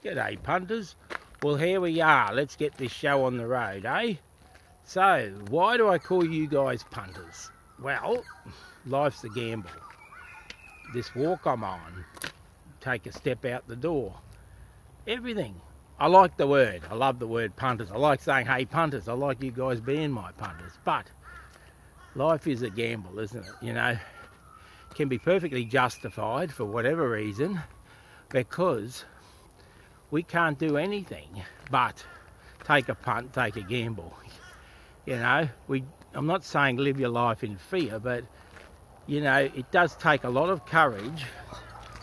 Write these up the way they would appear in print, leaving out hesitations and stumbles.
G'day punters. Well, here we are. Let's get this show on the road, eh? So, why do I call you guys punters? Well, life's a gamble. This walk I'm on, take a step out the door. Everything. I like the word. I love the word punters. I like saying, hey punters. I like you guys being my punters. But life is a gamble, isn't it? You know, it can be perfectly justified for whatever reason, because we can't do anything but take a punt, take a gamble. You know, I'm not saying live your life in fear, but you know, it does take a lot of courage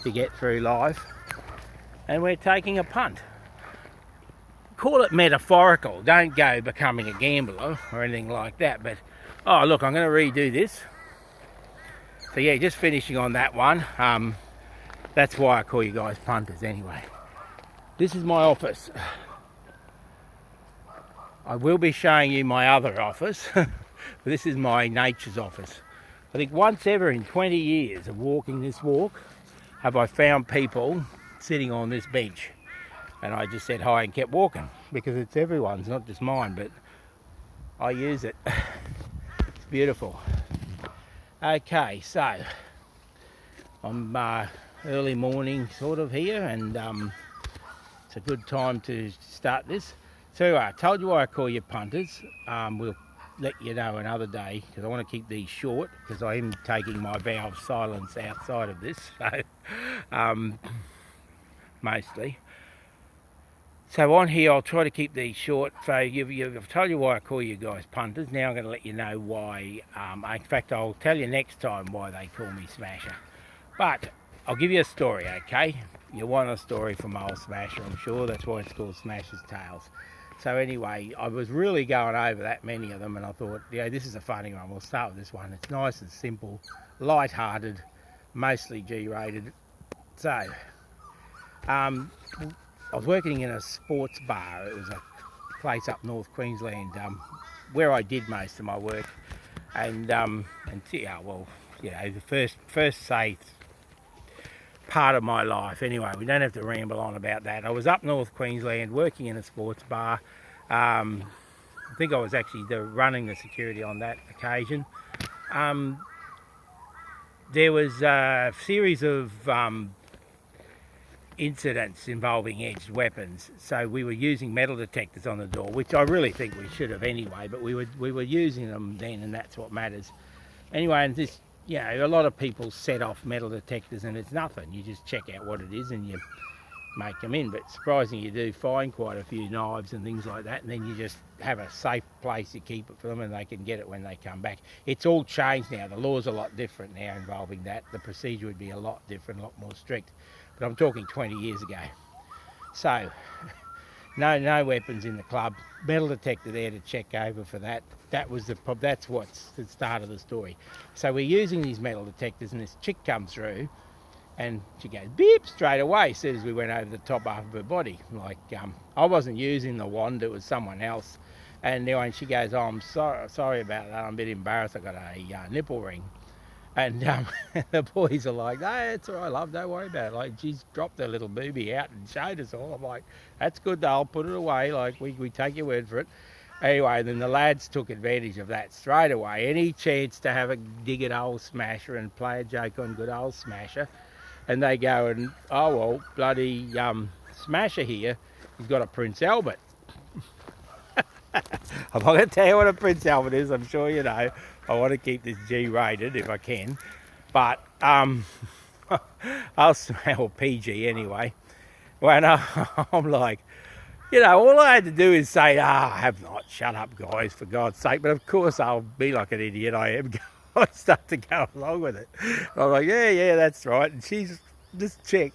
to get through life, and we're taking a punt. Call it metaphorical. Don't go becoming a gambler or anything like that. But oh look, I'm going to redo this. So yeah, just finishing on that one. That's why I call you guys punters anyway. This is my office. I will be showing you my other office. But this is my nature's office. I think once ever in 20 years of walking this walk have I found people sitting on this bench. And I just said hi and kept walking, because it's everyone's, not just mine, but I use it. It's beautiful. Okay, so I'm early morning sort of here, and it's a good time to start this. So I told you why I call you punters. We'll let you know another day, because I want to keep these short, because I am taking my vow of silence outside of this, so mostly. So on here, I'll try to keep these short. So I've told you why I call you guys punters. Now I'm going to let you know why. In fact, I'll tell you next time why they call me Smasher. But I'll give you a story, okay? You want a story from old Smasher, I'm sure. That's why it's called Smasher's Tales. So anyway, I was really going over that many of them, and I thought, yeah, this is a funny one. We'll start with this one. It's nice and simple, light-hearted, mostly G-rated. So, I was working in a sports bar. It was a place up North Queensland, where I did most of my work. And yeah, well, you know, the first say part of my life. Anyway, we don't have to ramble on about that. I was up North Queensland working in a sports bar. I think I was actually running the security on that occasion. There was a series of incidents involving edged weapons, so we were using metal detectors on the door, which I really think we should have anyway, but we were using them then, and that's what matters. Anyway, and this, you know, a lot of people set off metal detectors and it's nothing. You just check out what it is and you make them in, but surprisingly you do find quite a few knives and things like that, and then you just have a safe place to keep it for them and they can get it when they come back. It's all changed now. The law's a lot different now involving that. The procedure would be a lot different, a lot more strict. But I'm talking 20 years ago. So, no weapons in the club. Metal detector there to check over for that. That's what's the start of the story. So we're using these metal detectors, and this chick comes through, and she goes beep straight away as soon as we went over the top half of her body. Like, I wasn't using the wand, it was someone else. And anyway, she goes, oh, I'm sorry about that. I'm a bit embarrassed. I got a nipple ring. And the boys are like, no, it's all right, love, don't worry about it. Like, she's dropped her little booby out and showed us all. I'm like, that's good, I'll put it away. Like, we take your word for it. Anyway, then the lads took advantage of that straight away. Any chance to have a dig at old Smasher and play a joke on good old Smasher. And they go and, oh, well, bloody Smasher here, he's got a Prince Albert. I'm not going to tell you what a Prince Albert is, I'm sure you know. I want to keep this G-rated if I can. But, I'll smell PG anyway. When I'm like, you know, all I had to do is say, I have not, shut up guys, for God's sake. But of course I'll be like an idiot I am. I start to go along with it. I'm like, yeah, that's right. And she's, this chick,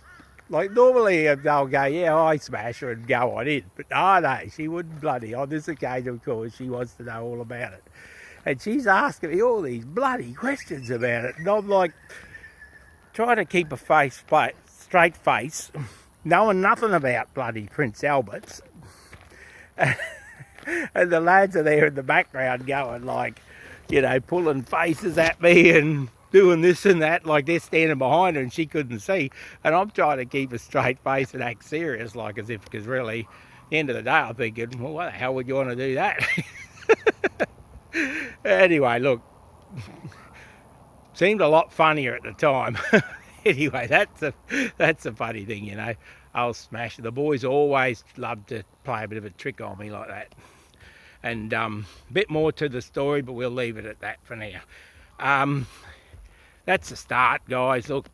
like normally they'll go, yeah, I smash her and go on in. But no, she wouldn't bloody. On this occasion, of course, she wants to know all about it. And she's asking me all these bloody questions about it. And I'm like, trying to keep a straight face, knowing nothing about bloody Prince Alberts. And the lads are there in the background going like, you know, pulling faces at me and doing this and that, like they're standing behind her and she couldn't see. And I'm trying to keep a straight face and act serious, like as if, because really, at the end of the day, I'm thinking, well, what the hell would you want to do that? Anyway, look, seemed a lot funnier at the time. Anyway, that's a funny thing, you know. I'll smash it. The boys always love to play a bit of a trick on me like that. And a bit more to the story, but we'll leave it at that for now. That's the start, guys. Look,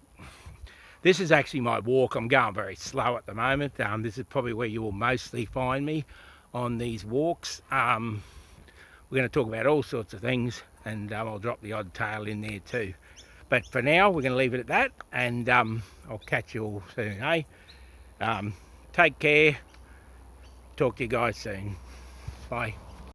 this is actually my walk. I'm going very slow at the moment. This is probably where you will mostly find me on these walks. We're going to talk about all sorts of things, and I'll drop the odd tale in there too. But for now, we're going to leave it at that, and I'll catch you all soon, eh? Take care. Talk to you guys soon. Bye.